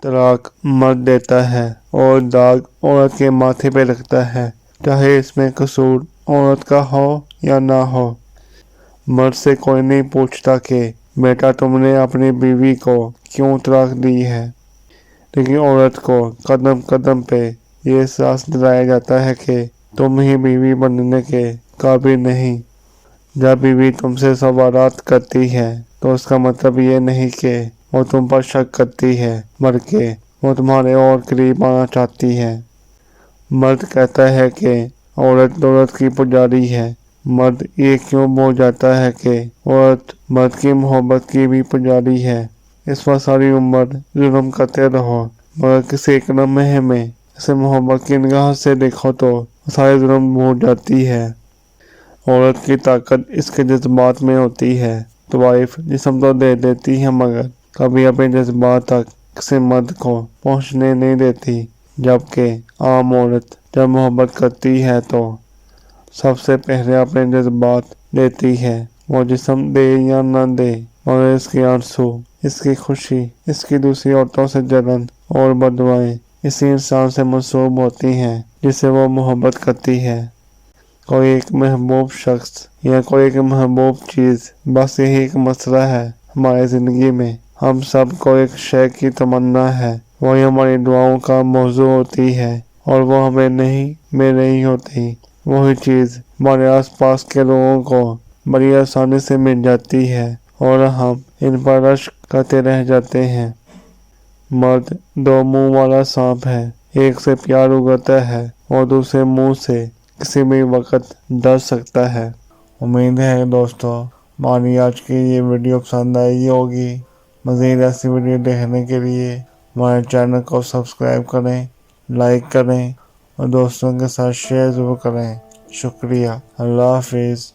तलाक मर्द देता है और दाग औरत के माथे पे लगता है, चाहे इसमें कसूर औरत का हो या ना हो। मर्द से कोई नहीं पूछता कि बेटा तुमने अपनी बीवी को क्यों तलाक दी है, लेकिन औरत को कदम कदम पे ये एहसास दिलाया जाता है कि तुम ही बीवी बनने के काबिल नहीं। जब बीवी तुमसे सवालात करती है तो उसका मतलब ये नहीं कि वो तुम पर शक करती है, बल्कि वो तुम्हारे और करीब आना चाहती है। मर्द कहता है कि औरत दौलत की पुजारी है। मर्द ये क्यों बोल जाता है कि औरत मर्द की मोहब्बत की भी पुजारी है। इस पर सारी उम्र जुल्म करते रहो, मगर किसी एक लम्हे में इसे मोहब्बत की निगाह से देखो तो सारे जुल्म भूल जाती है। औरत की ताकत इसके जज्बात में होती है। तो वाइफ जिस्म तो दे देती है, मगर कभी अपने जज्बात तक किसी मर्द को पहुंचने नहीं देती। जबकि आम औरत जब मोहब्बत करती है तो सबसे पहले अपने जज्बात देती है। वो जिस्म दे या न दे, और इसके आंसू, इसकी खुशी, इसकी दूसरी औरतों से जलन और बददुआएं इसी इंसान से मंसूब होती हैं जिसे वो मोहब्बत करती है। कोई एक महबूब शख्स या कोई एक महबूब चीज़, बस यही एक मसला है हमारी ज़िंदगी में। हम सब को एक शय की तमन्ना है, वही हमारी दुआओं का मौजू होती है, और वो हमें नहीं मिल रही होती। वही चीज़ हमारे आसपास के लोगों को बड़ी आसानी से मिल जाती है और हम इन पर रश्क करते रह जाते हैं। मर्द दो मुंह वाला सांप है, एक से प्यार उगलता है और दूसरे मुंह से किसी भी वक्त डर सकता है। उम्मीद है दोस्तों हमारी आज की ये वीडियो पसंद आई होगी। मज़ीद ऐसी वीडियो देखने के लिए हमारे चैनल को सब्सक्राइब करें, लाइक करें और दोस्तों के साथ शेयर ज़रूर करें। शुक्रिया। अल्लाह हाफिज़।